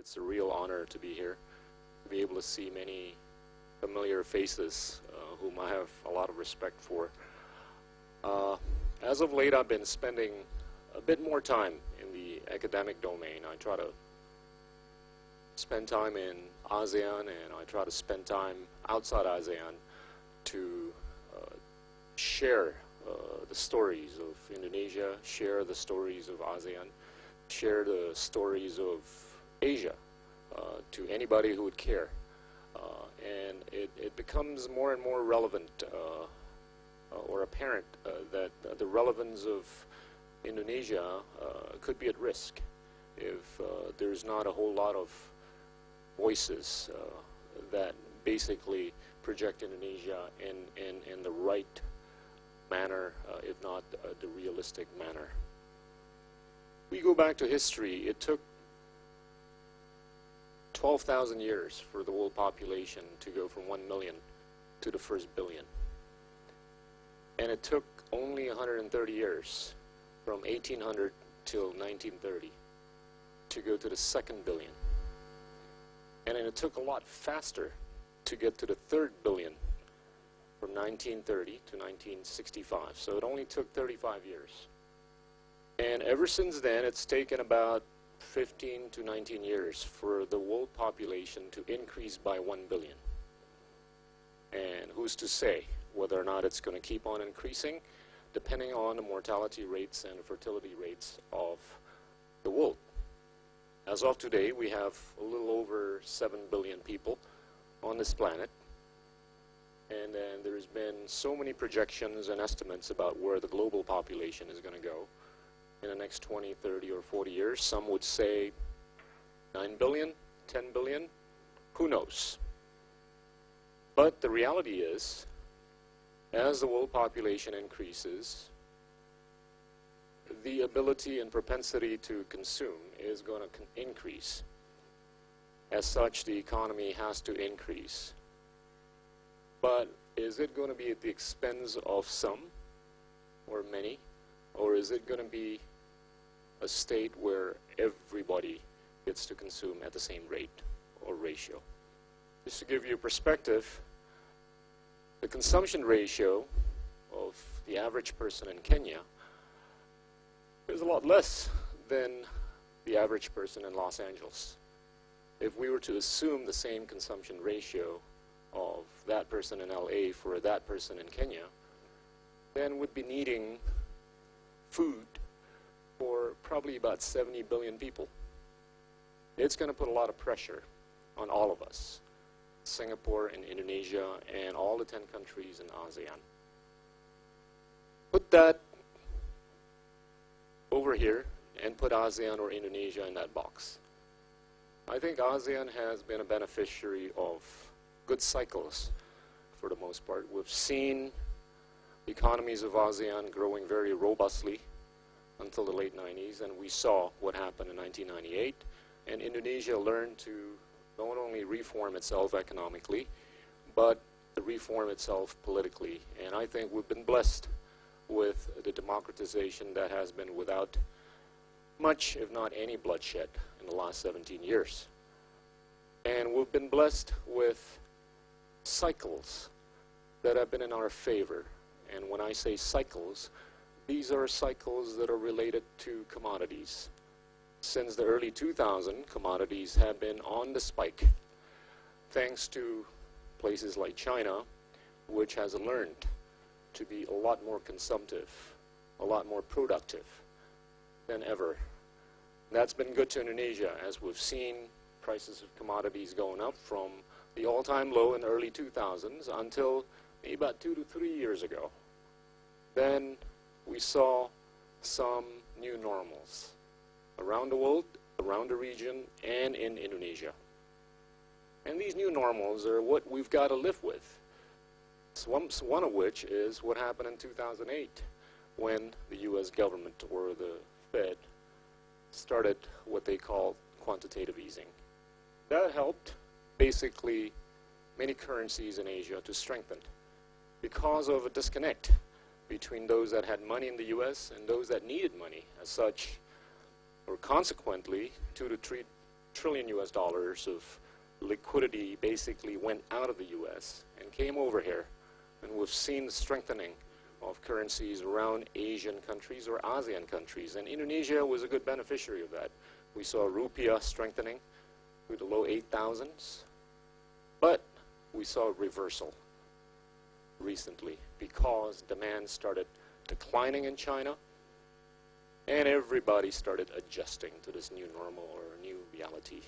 It's a real honor to be here, to be able to see many familiar faces whom I have a lot of respect for. As of late, I've been spending a bit more time in the academic domain. I try to spend time in ASEAN, and I try to spend time outside ASEAN to share the stories of Indonesia, share the stories of ASEAN, share the stories of Asia to anybody who would care. And it becomes more and more relevant or apparent that the relevance of Indonesia could be at risk if there's not a whole lot of voices that basically project Indonesia in the right manner, if not the realistic manner. We go back to history. It took 12,000 years for the world population to go from 1 million to the first billion. And it took only 130 years, from 1800 till 1930, to go to the second billion. And then it took a lot faster to get to the third billion, from 1930 to 1965. So it only took 35 years. And ever since then, it's taken about 15 to 19 years for the world population to increase by 1 billion. And who's to say whether or not it's going to keep on increasing, depending on the mortality rates and fertility rates of the world. As of today, we have a little over 7 billion people on this planet. And then there's been so many projections and estimates about where the global population is going to go in the next 20, 30, or 40 years. Some would say 9 billion, 10 billion, who knows? But the reality is, as the world population increases, the ability and propensity to consume is going to increase. As such, the economy has to increase. But is it going to be at the expense of some or many? Or is it going to be a state where everybody gets to consume at the same rate or ratio? Just to give you a perspective, the consumption ratio of the average person in Kenya is a lot less than the average person in Los Angeles. If we were to assume the same consumption ratio of that person in LA for that person in Kenya, then we'd be needing food for probably about 70 billion people. It's going to put a lot of pressure on all of us, Singapore and Indonesia and all the 10 countries in ASEAN. Put that over here and put ASEAN or Indonesia in that box. I think ASEAN has been a beneficiary of good cycles for the most part. We've seen economies of ASEAN growing very robustly until the late 90s, and we saw what happened in 1998. And Indonesia learned to not only reform itself economically, but to reform itself politically. And I think we've been blessed with the democratization that has been without much, if not any, bloodshed in the last 17 years. And we've been blessed with cycles that have been in our favor. And when I say cycles, these are cycles that are related to commodities. Since the early 2000s, commodities have been on the spike, thanks to places like China, which has learned to be a lot more consumptive, a lot more productive than ever. That's been good to Indonesia, as we've seen prices of commodities going up from the all-time low in the early 2000s until maybe about 2 to 3 years ago. Then we saw some new normals around the world, around the region, and in Indonesia. And these new normals are what we've got to live with. One of which is what happened in 2008 when the US government or the Fed started what they call quantitative easing. That helped basically many currencies in Asia to strengthen because of a disconnect between those that had money in the US and those that needed money. As such, or consequently, 2 to 3 trillion US dollars of liquidity basically went out of the US and came over here. And we've seen the strengthening of currencies around Asian countries or ASEAN countries. And Indonesia was a good beneficiary of that. We saw rupiah strengthening to the low 8,000s. But we saw a reversal recently because demand started declining in China and everybody started adjusting to this new normal or new reality.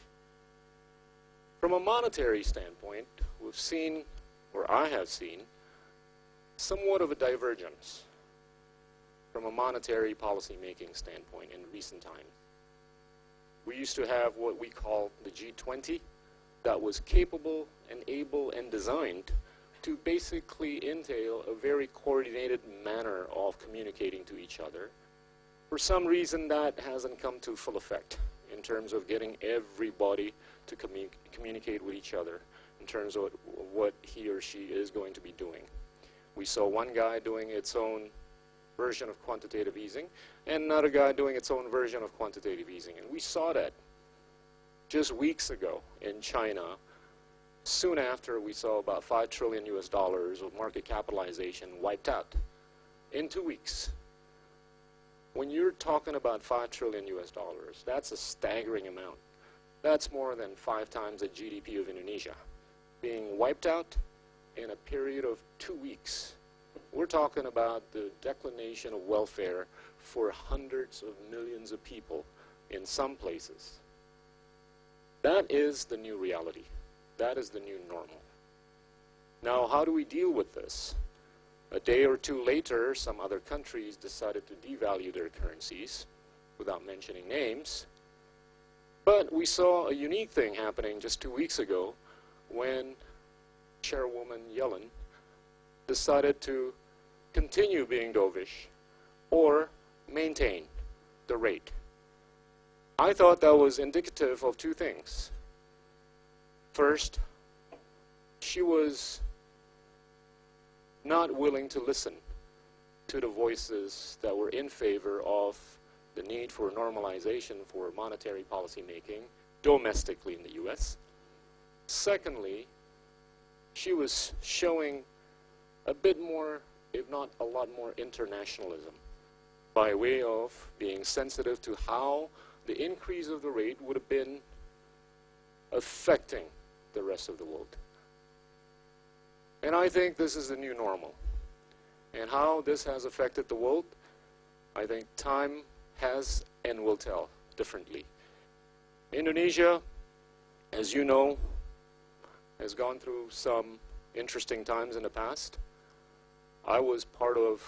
From a monetary standpoint, we've seen, or I have seen, somewhat of a divergence from a monetary policy-making standpoint in recent times. We used to have what we call the G20 that was capable and able and designed to basically entail a very coordinated manner of communicating to each other. For some reason, that hasn't come to full effect in terms of getting everybody to communicate with each other in terms of what he or she is going to be doing. We saw one guy doing its own version of quantitative easing and another guy doing its own version of quantitative easing. And we saw that just weeks ago in China. Soon after, we saw about 5 trillion US dollars of market capitalization wiped out in 2 weeks. When you're talking about 5 trillion US dollars, that's a staggering amount. That's more than 5 times the GDP of Indonesia being wiped out in a period of 2 weeks. We're talking about the declination of welfare for hundreds of millions of people in some places. That is the new reality. That is the new normal. Now, how do we deal with this? A day or two later, some other countries decided to devalue their currencies, without mentioning names. But we saw a unique thing happening just 2 weeks ago when Chairwoman Yellen decided to continue being dovish or maintain the rate. I thought that was indicative of 2 things. First, she was not willing to listen to the voices that were in favor of the need for normalization for monetary policy making domestically in the US. Secondly, she was showing a bit more, if not a lot more, internationalism by way of being sensitive to how the increase of the rate would have been affecting the rest of the world. And I think this is the new normal. And how this has affected the world, I think time has and will tell differently. Indonesia, as you know, has gone through some interesting times in the past. I was part of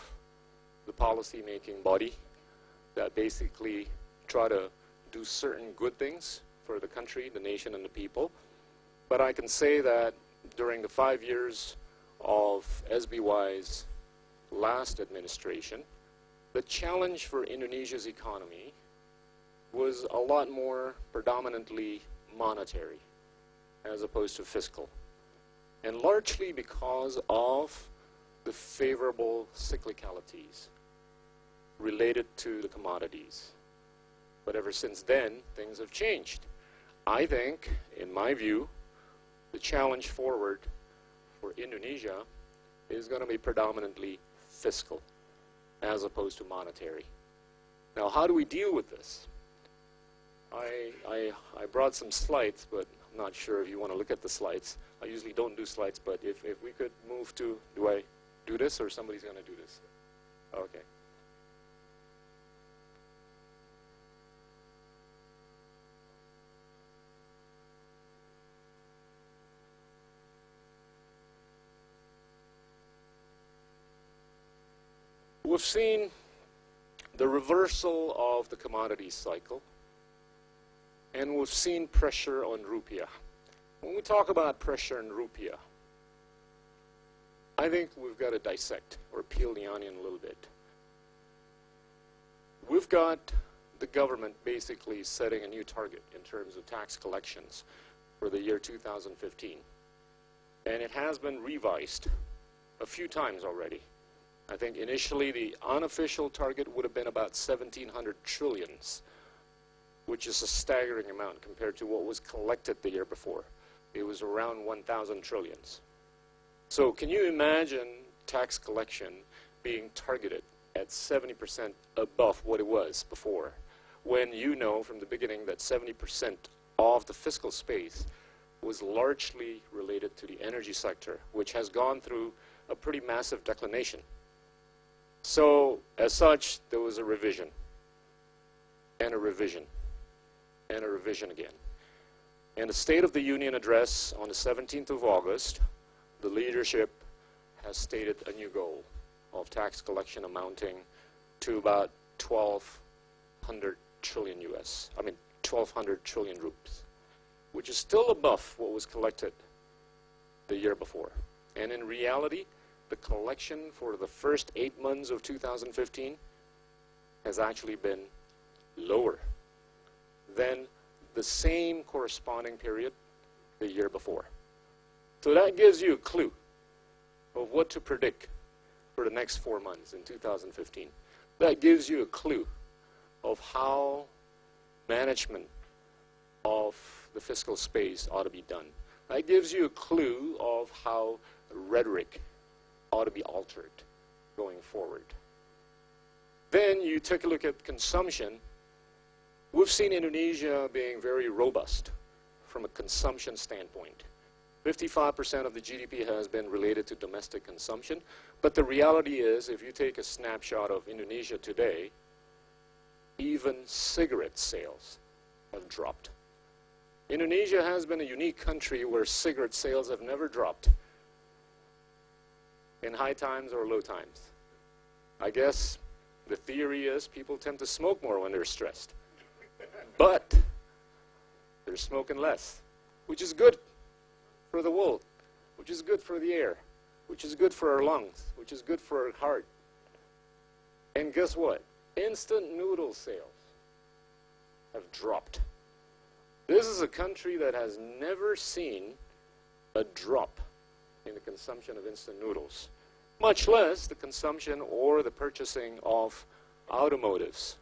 the policy-making body that basically try to do certain good things for the country, the nation, and the people. But I can say that during the 5 years of SBY's last administration, the challenge for Indonesia's economy was a lot more predominantly monetary as opposed to fiscal. And largely because of the favorable cyclicalities related to the commodities. But ever since then, things have changed. I think, in my view, the challenge forward for Indonesia is going to be predominantly fiscal as opposed to monetary. Now, how do we deal with this? I brought some slides, but I'm not sure if you want to look at the slides. I usually don't do slides, but if we could move to, do I do this or somebody's going to do this? Okay. We've seen the reversal of the commodities cycle, and we've seen pressure on rupiah. When we talk about pressure on rupiah, I think we've got to dissect or peel the onion a little bit. We've got the government basically setting a new target in terms of tax collections for the year 2015. And it has been revised a few times already. I think initially the unofficial target would have been about 1,700 trillions, which is a staggering amount compared to what was collected the year before. It was around 1,000 trillions. So can you imagine tax collection being targeted at 70% above what it was before, when you know from the beginning that 70% of the fiscal space was largely related to the energy sector, which has gone through a pretty massive declination. So as such, there was a revision, and a revision, and a revision again. In the State of the Union address on the 17th of August, the leadership has stated a new goal of tax collection amounting to about 1,200 trillion US. I mean, 1,200 trillion rupees, which is still above what was collected the year before. And in reality, the collection for the first 8 months of 2015 has actually been lower than the same corresponding period the year before. So that gives you a clue of what to predict for the next 4 months in 2015. That gives you a clue of how management of the fiscal space ought to be done. That gives you a clue of how rhetoric ought to be altered going forward. Then you take a look at consumption. We've seen Indonesia being very robust from a consumption standpoint. 55% of the GDP has been related to domestic consumption, but the reality is, if you take a snapshot of Indonesia today, even cigarette sales have dropped. Indonesia has been a unique country where cigarette sales have never dropped in high times or low times. I guess the theory is people tend to smoke more when they're stressed. But they're smoking less, which is good for the world, which is good for the air, which is good for our lungs, which is good for our heart. And guess what? Instant noodle sales have dropped. This is a country that has never seen a drop in the consumption of instant noodles, much less the consumption or the purchasing of automotives,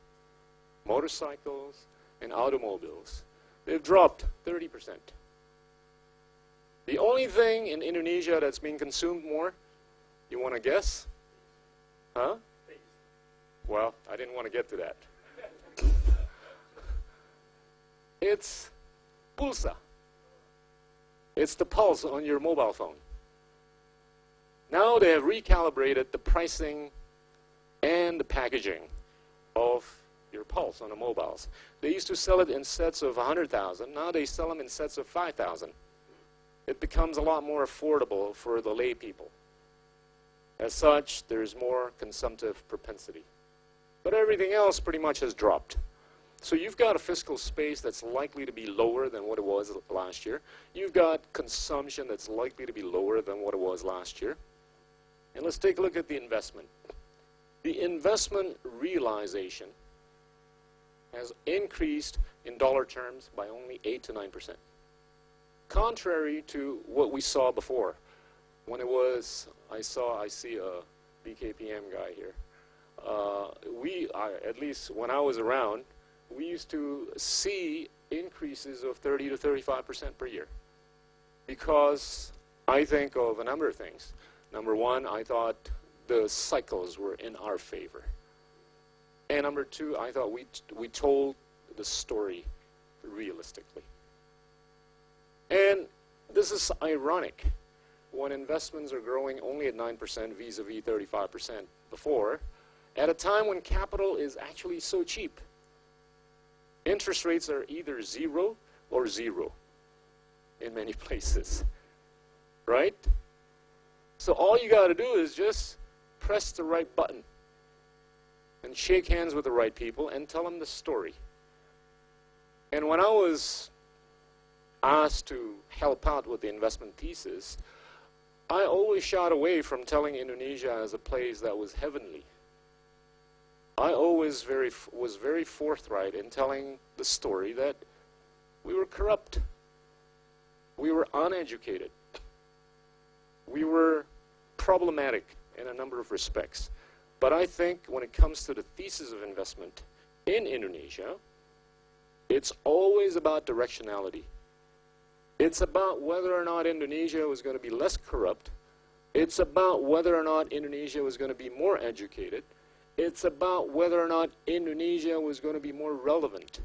motorcycles, and automobiles. They've dropped 30%. The only thing in Indonesia that's being consumed more, you want to guess? Huh? Well, I didn't want to get to that. It's pulsa. It's the pulse on your mobile phone. Now they have recalibrated the pricing and the packaging of your pulse on the mobiles. They used to sell it in sets of 100,000. Now they sell them in sets of 5,000. It becomes a lot more affordable for the lay people. As such, there's more consumptive propensity. But everything else pretty much has dropped. So you've got a fiscal space that's likely to be lower than what it was last year. You've got consumption that's likely to be lower than what it was last year. And let's take a look at the investment. The investment realization has increased in dollar terms by only 8 to 9%. Contrary to what we saw before, when it was, I see a BKPM guy here. At least when I was around, we used to see increases of 30 to 35% per year. Because I think of a number of things. Number one, I thought the cycles were in our favor. And number two, I thought we told the story realistically. And this is ironic when investments are growing only at 9% vis-a-vis 35% before, at a time when capital is actually so cheap. Interest rates are either 0 or 0 in many places, right? So all you got to do is just press the right button and shake hands with the right people and tell them the story. And when I was asked to help out with the investment thesis, I always shied away from telling Indonesia as a place that was heavenly. I always was very forthright in telling the story that we were corrupt, we were uneducated, we were problematic in a number of respects. But I think when it comes to the thesis of investment in Indonesia, It's always about directionality. It's about whether or not Indonesia was going to be less corrupt. It's about whether or not Indonesia was going to be more educated. It's about whether or not Indonesia was going to be more relevant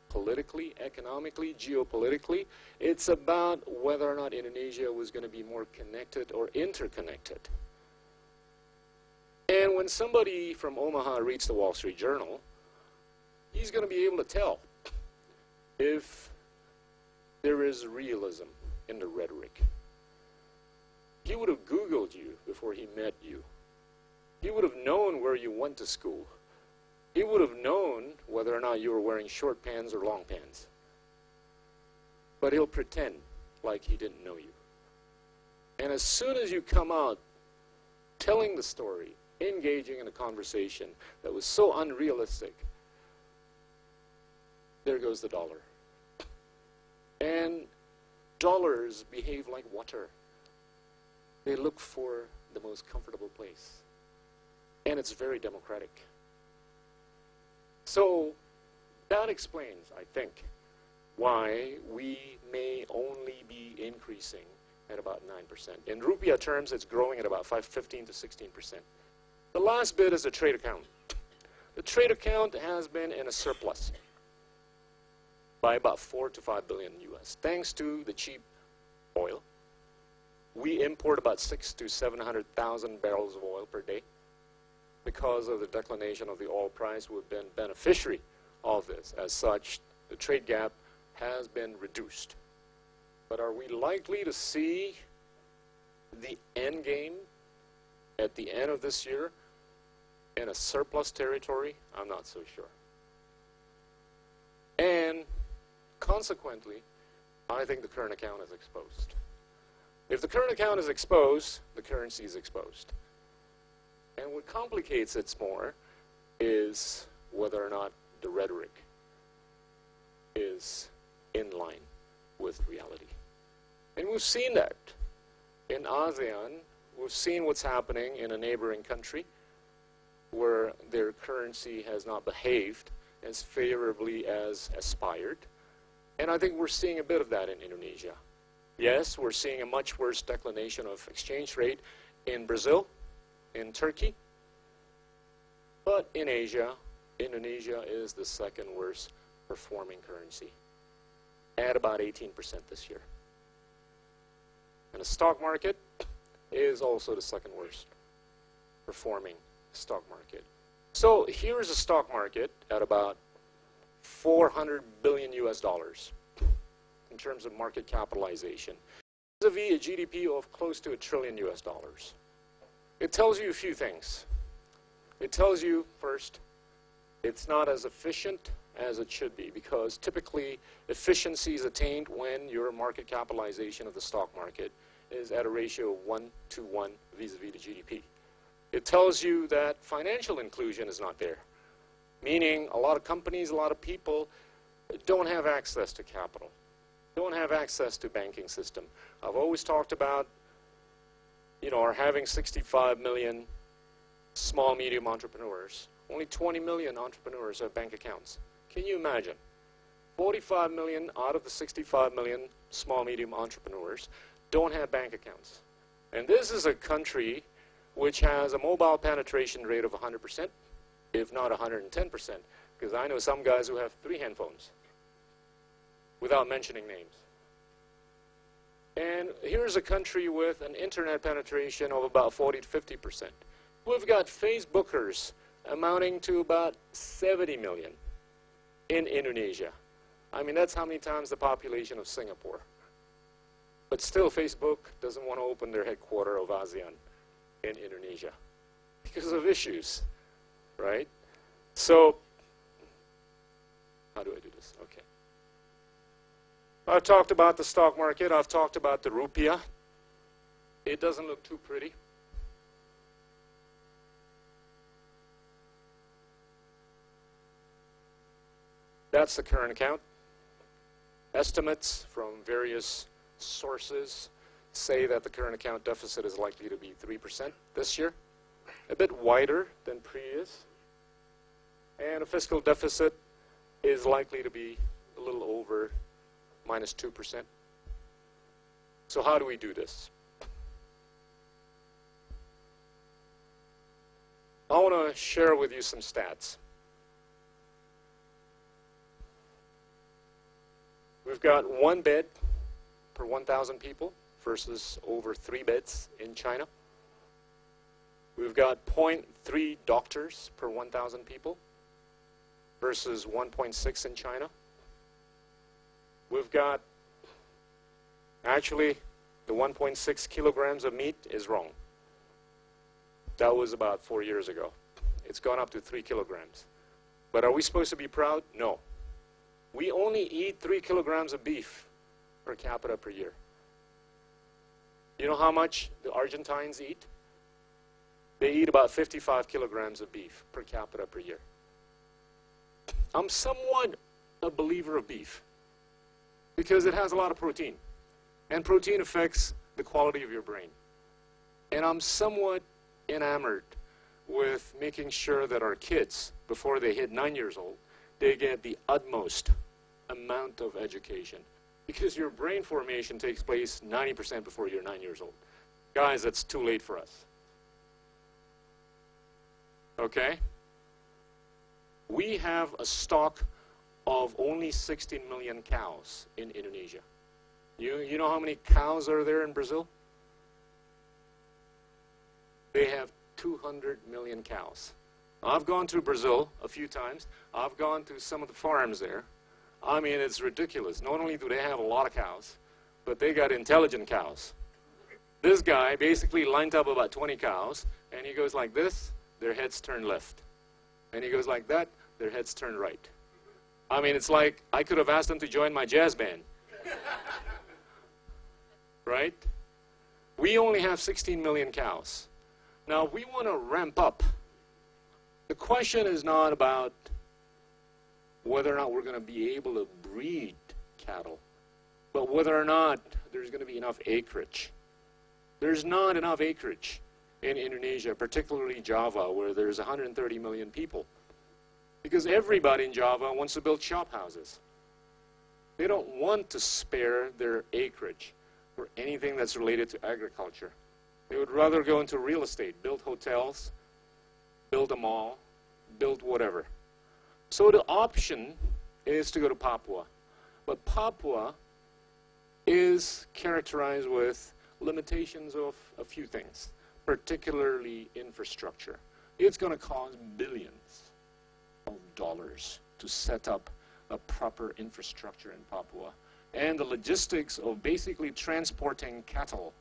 politically, economically, geopolitically. It's about whether or not Indonesia was going to be more connected or interconnected. And when somebody from Omaha reads the Wall Street Journal, he's going to be able to tell if there is realism in the rhetoric. He would have Googled you before he met you. He would have known where you went to school. He would have known whether or not you were wearing short pants or long pants. But he'll pretend like he didn't know you. And as soon as you come out telling the story, engaging in a conversation that was so unrealistic, there goes the dollar. And dollars behave like water. They look for the most comfortable place. And it's very democratic. So that explains, I think, why we may only be increasing at about 9%. In rupiah terms, it's growing at about 15 to 16%. The last bit is the trade account. The trade account has been in a surplus by about 4 to 5 billion US, thanks to the cheap oil. We import about 600,000 to 700,000 barrels of oil per day. Because of the declination of the oil price, we've been beneficiary of this. As such, the trade gap has been reduced. But are we likely to see the end game at the end of this year in a surplus territory? I'm not so sure. And consequently, I think the current account is exposed. If the current account is exposed, the currency is exposed. And what complicates it more is whether or not the rhetoric is in line with reality. And we've seen that. In ASEAN, we've seen what's happening in a neighboring country where their currency has not behaved as favorably as aspired. And I think we're seeing a bit of that in Indonesia. Yes, we're seeing a much worse declination of exchange rate in Brazil, in Turkey, but in Asia, Indonesia is the second worst performing currency at about 18% this year. And the stock market is also the second worst performing stock market. So here's a stock market at about 400 billion US dollars in terms of market capitalization, vis-a-vis a GDP of close to $1 trillion US dollars. It tells you a few things. It tells you, first, it's not as efficient as it should be, because typically efficiency is attained when your market capitalization of the stock market is at a ratio of 1 to 1 vis-a-vis the GDP. It tells you that financial inclusion is not there, meaning a lot of companies, a lot of people don't have access to capital, don't have access to banking system. I've always talked about or having 65 million small, medium entrepreneurs. Only 20 million entrepreneurs have bank accounts. Can you imagine? 45 million out of the 65 million small, medium entrepreneurs don't have bank accounts. And this is a country which has a mobile penetration rate of 100%, if not 110%, because I know some guys who have 3 handphones, without mentioning names. And here's a country with an internet penetration of about 40 to 50%. We've got Facebookers amounting to about 70 million in Indonesia. I mean, that's how many times the population of Singapore. But still, Facebook doesn't want to open their headquarters of ASEAN in Indonesia because of issues, right? So, how do I do this? Okay. I've talked about the stock market. I've talked about the rupiah. It doesn't look too pretty. That's the current account. Estimates from various sources say that the current account deficit is likely to be 3% this year, a bit wider than previous. And a fiscal deficit is likely to be a little over -2%. So how do we do this? I want to share with you some stats. We've got 1 bed per 1,000 people versus over 3 beds in China. We've got 0.3 doctors per 1,000 people versus 1.6 in China. We've got, actually, the 1.6 kilograms of meat is wrong. That was about 4 years ago. It's gone up to 3 kilograms. But are we supposed to be proud? No. We only eat 3 kilograms of beef per capita per year. You know how much the Argentines eat? They eat about 55 kilograms of beef per capita per year. I'm somewhat a believer of beef because it has a lot of protein. And protein affects the quality of your brain. And I'm somewhat enamored with making sure that our kids, before they hit 9 years old, they get the utmost amount of education. Because your brain formation takes place 90% before you're 9 years old. Guys, that's too late for us. Okay? We have a stock of only 16 million cows in Indonesia. You know how many cows are there in Brazil? They have 200 million cows. I've gone to Brazil a few times. I've gone to some of the farms there. I mean, it's ridiculous. Not only do they have a lot of cows, but they got intelligent cows. This guy basically lined up about 20 cows, and he goes like this, their heads turn left. And he goes like that, their heads turn right. I mean, it's like I could have asked them to join my jazz band. Right? We only have 16 million cows. Now, we want to ramp up. The question is not about whether or not we're going to be able to breed cattle, but whether or not there's going to be enough acreage. There's not enough acreage in Indonesia, particularly Java, where there's 130 million people. Because everybody in Java wants to build shop houses. They don't want to spare their acreage for anything that's related to agriculture. They would rather go into real estate, build hotels, build a mall, build whatever. So the option is to go to Papua. But Papua is characterized with limitations of a few things, particularly infrastructure. It's going to cost billions of dollars to set up a proper infrastructure in Papua. And the logistics of basically transporting cattle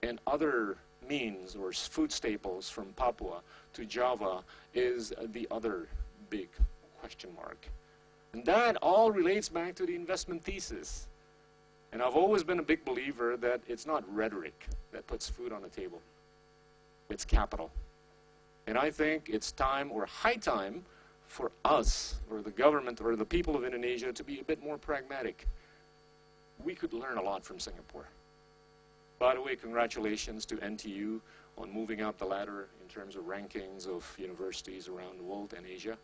and other means or food staples from Papua to Java is the other big question mark. And that all relates back to the investment thesis. And I've always been a big believer that it's not rhetoric that puts food on the table. It's capital. And I think it's time, or high time, for us, or the government, or the people of Indonesia to be a bit more pragmatic. We could learn a lot from Singapore. By the way, congratulations to NTU on moving up the ladder in terms of rankings of universities around the world and Asia.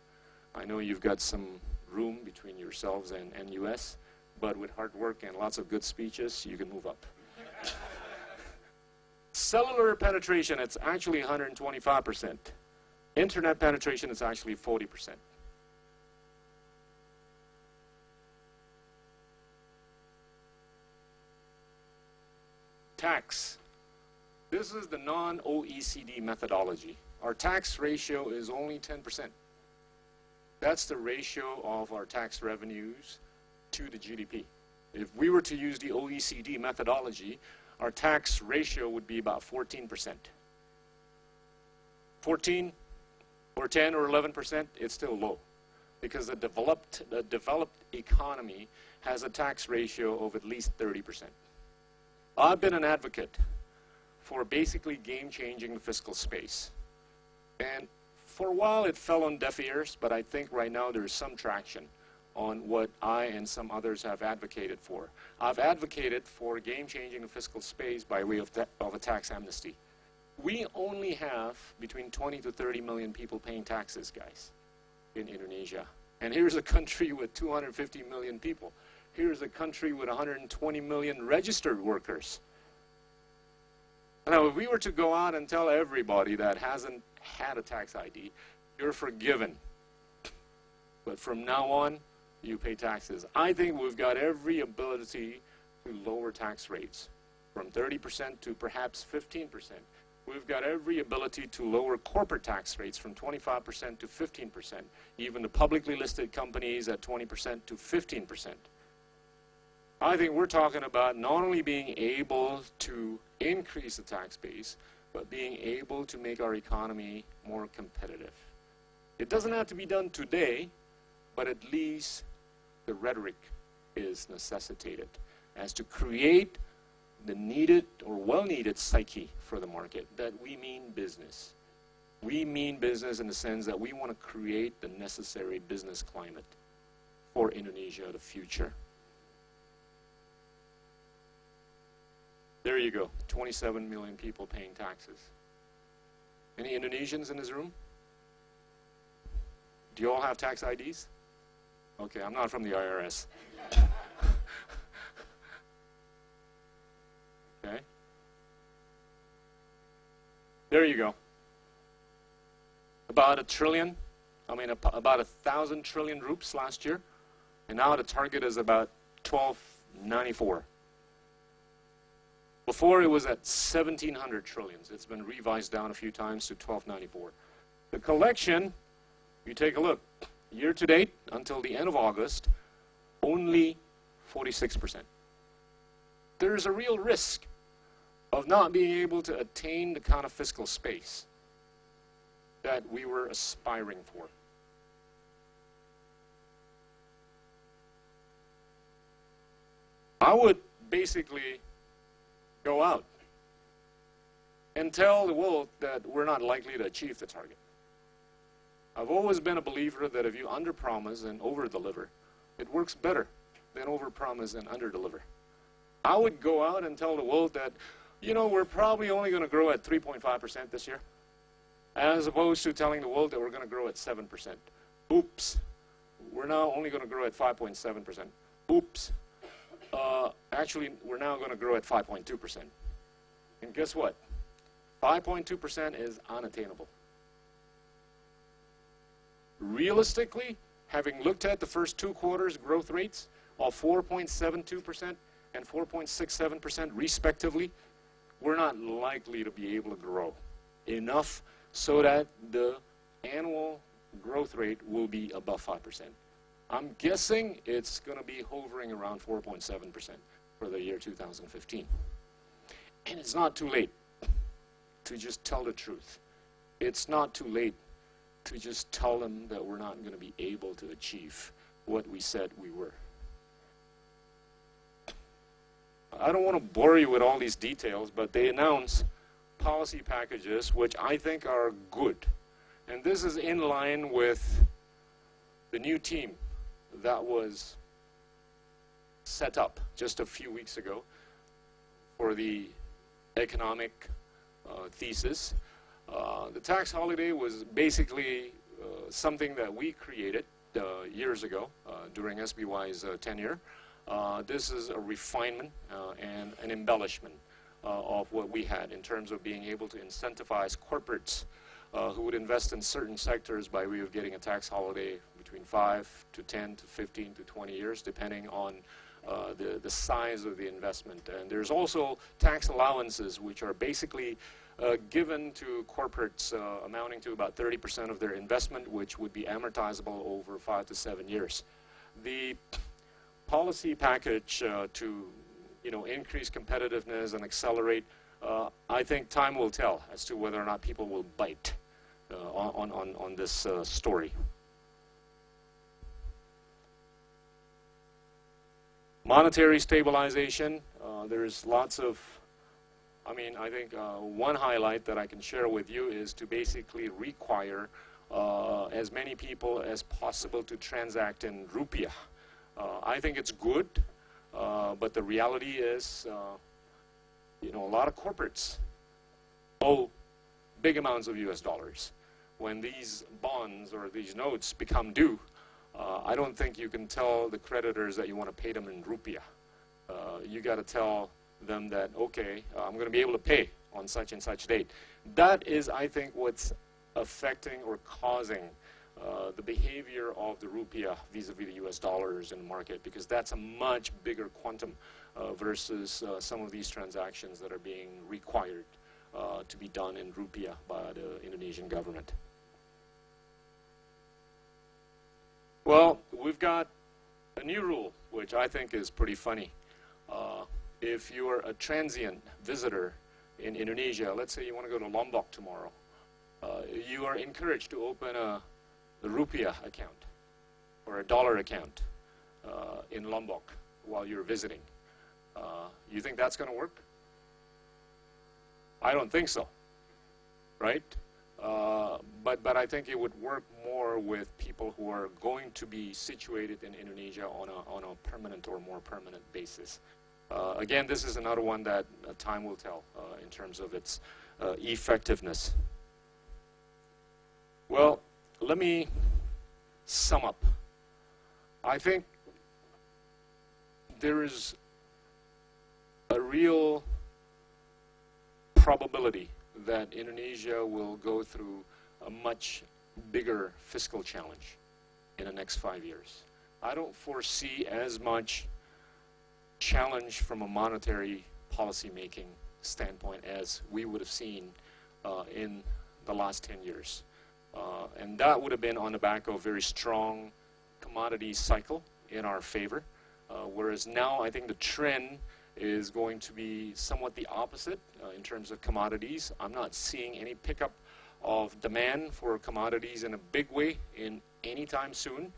I know you've got some room between yourselves and US, but with hard work and lots of good speeches, you can move up. Cellular penetration, it's actually 125%. Internet penetration is actually 40%. Tax. This is the non-OECD methodology. Our tax ratio is only 10%. That's the ratio of our tax revenues to the GDP. If we were to use the OECD methodology, our tax ratio would be about 14%. 14 or 10 or 11%, it's still low. Because the developed economy has a tax ratio of at least 30%. I've been an advocate for basically game-changing the fiscal space. And for a while it fell on deaf ears, but I think right now there's some traction on what I and some others have advocated for. I've advocated for game-changing the fiscal space by way of a tax amnesty. We only have between 20 to 30 million people paying taxes, guys, in Indonesia. And here's a country with 250 million people. Here's a country with 120 million registered workers. Now, if we were to go out and tell everybody that hasn't had a tax ID, you're forgiven. But from now on, you pay taxes. I think we've got every ability to lower tax rates from 30% to perhaps 15%. We've got every ability to lower corporate tax rates from 25% to 15%. Even the publicly listed companies at 20% to 15%. I think we're talking about not only being able to increase the tax base, but being able to make our economy more competitive. It doesn't have to be done today, but at least the rhetoric is necessitated as to create the needed or well-needed psyche for the market that we mean business. We mean business in the sense that we want to create the necessary business climate for Indonesia, the future. There you go, 27 million people paying taxes. Any Indonesians in this room? Do you all have tax IDs? Okay, I'm not from the IRS. Okay. There you go. About $1 trillion, about 1,000 trillion rupees last year, and now the target is about 1294. Before it was at 1,700 trillions. It's been revised down a few times to 1294. The collection, you take a look, year to date until the end of August, only 46%. There's a real risk of not being able to attain the kind of fiscal space that we were aspiring for. I would basically go out and tell the world that we're not likely to achieve the target. I've always been a believer that if you underpromise and overdeliver, it works better than overpromise and underdeliver. I would go out and tell the world that, you know, we're probably only going to grow at 3.5% this year, as opposed to telling the world that we're going to grow at 7%. Oops. We're now only going to grow at 5.7%. Oops. Actually, we're now going to grow at 5.2%. And guess what? 5.2% is unattainable. Realistically, having looked at the first 2 quarters growth rates of 4.72% and 4.67% respectively, we're not likely to be able to grow enough so that the annual growth rate will be above 5%. I'm guessing it's going to be hovering around 4.7% for the year 2015. And it's not too late to just tell the truth. It's not too late to just tell them that we're not going to be able to achieve what we said we were. I don't want to bore you with all these details, but they announce policy packages which I think are good. And this is in line with the new team that was set up just a few weeks ago for the economic thesis. The tax holiday was basically something that we created years ago during SBY's tenure. This is a refinement and an embellishment of what we had in terms of being able to incentivize corporates who would invest in certain sectors by way of getting a tax holiday between 5 to 10 to 15 to 20 years, depending on the size of the investment. And there's also tax allowances, which are basically given to corporates amounting to about 30% of their investment, which would be amortizable over 5 to 7 years. The policy package to increase competitiveness and accelerate, I think time will tell as to whether or not people will bite on this story. Monetary stabilization, there's lots of, I think one highlight that I can share with you is to basically require as many people as possible to transact in rupiah. I think it's good, but the reality is, a lot of corporates owe big amounts of US dollars. When these bonds or these notes become due, I don't think you can tell the creditors that you want to pay them in rupiah. You got to tell them that, okay, I'm going to be able to pay on such and such date. That is, I think, what's affecting or causing the behavior of the rupiah vis-a-vis the US dollars in the market, because that's a much bigger quantum versus some of these transactions that are being required to be done in rupiah by the Indonesian government. Well, we've got a new rule, which I think is pretty funny. If you're a transient visitor in Indonesia, let's say you want to go to Lombok tomorrow, you are encouraged to open a rupiah account or a dollar account in Lombok while you're visiting. You think that's going to work? I don't think so, right? But I think it would work more with people who are going to be situated in Indonesia on a permanent or more permanent basis. Again, this is another one that time will tell in terms of its effectiveness. Well, let me sum up. I think there is a real probability that Indonesia will go through a much bigger fiscal challenge in the next 5 years. I don't foresee as much challenge from a monetary policy making standpoint as we would have seen in the last 10 years. And that would have been on the back of a very strong commodity cycle in our favor. Whereas now I think the trend is going to be somewhat the opposite in terms of commodities. I'm not seeing any pickup of demand for commodities in a big way in any time soon,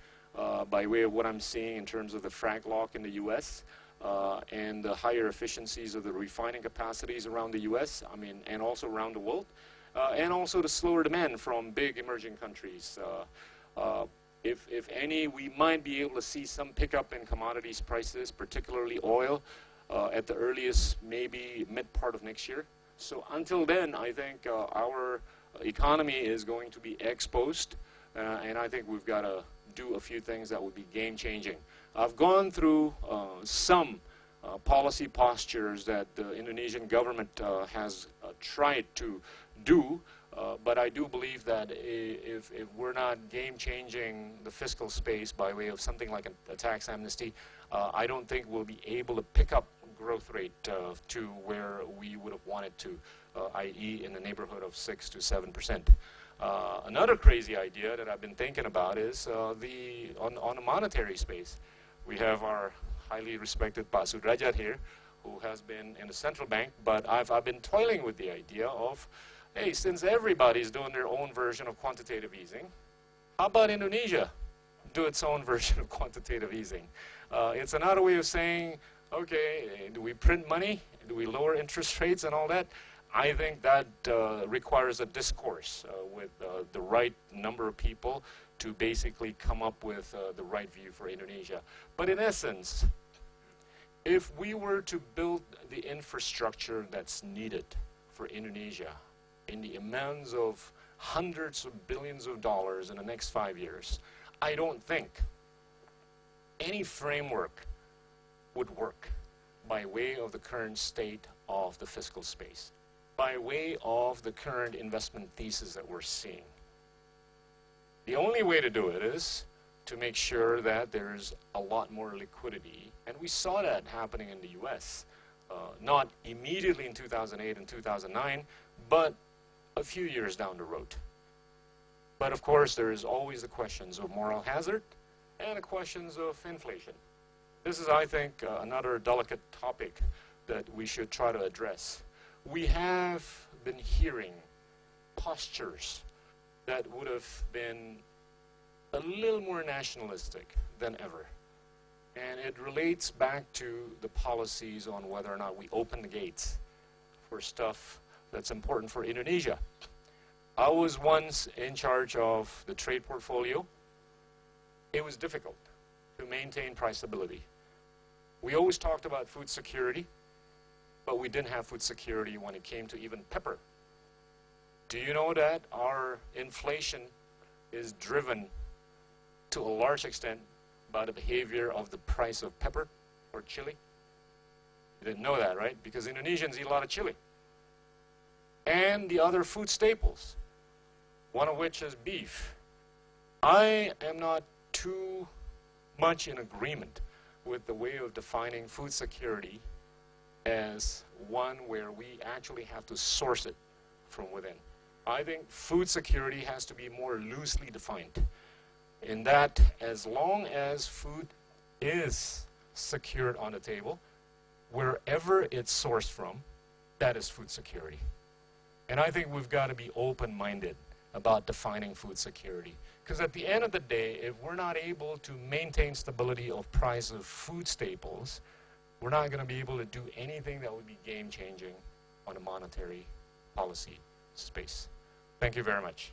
by way of what I'm seeing in terms of the frag lock in the US and the higher efficiencies of the refining capacities around the US, and also around the world, and also the slower demand from big emerging countries. If any, we might be able to see some pickup in commodities prices, particularly oil, at the earliest, maybe mid part of next year. So until then, I think our economy is going to be exposed, and I think we've got to do a few things that would be game-changing. I've gone through some policy postures that the Indonesian government has tried to do, but I do believe that if we're not game-changing the fiscal space by way of something like a tax amnesty, I don't think we'll be able to pick up growth rate to where we would have wanted to, i.e. in the neighborhood of 6 to 7%. Another crazy idea that I've been thinking about is on the monetary space. We have our highly respected Pak Sudrajat here, who has been in the central bank, but I've been toiling with the idea of, hey, since everybody's doing their own version of quantitative easing, how about Indonesia do its own version of quantitative easing? It's another way of saying, okay, do we print money? Do we lower interest rates and all that? I think that requires a discourse with the right number of people to basically come up with the right view for Indonesia. But in essence, if we were to build the infrastructure that's needed for Indonesia in the amounts of hundreds of billions of dollars in the next 5 years, I don't think any framework would work by way of the current state of the fiscal space, by way of the current investment thesis that we're seeing. The only way to do it is to make sure that there's a lot more liquidity, and we saw that happening in the US, not immediately in 2008 and 2009, but a few years down the road. But of course, there is always the questions of moral hazard and the questions of inflation. This is, I think, another delicate topic that we should try to address. We have been hearing postures that would have been a little more nationalistic than ever. And it relates back to the policies on whether or not we open the gates for stuff that's important for Indonesia. I was once in charge of the trade portfolio. It was difficult to maintain price stability. We always talked about food security, but we didn't have food security when it came to even pepper. Do you know that our inflation is driven to a large extent by the behavior of the price of pepper or chili. You didn't know that, right? Because Indonesians eat a lot of chili. And the other food staples, one of which is beef. I am not too much in agreement with the way of defining food security as one where we actually have to source it from within. I think food security has to be more loosely defined, in that as long as food is secured on the table, wherever it's sourced from, that is food security. And I think we've got to be open-minded about defining food security. Because at the end of the day, if we're not able to maintain stability of price of food staples, we're not going to be able to do anything that would be game-changing on a monetary policy space. Thank you very much.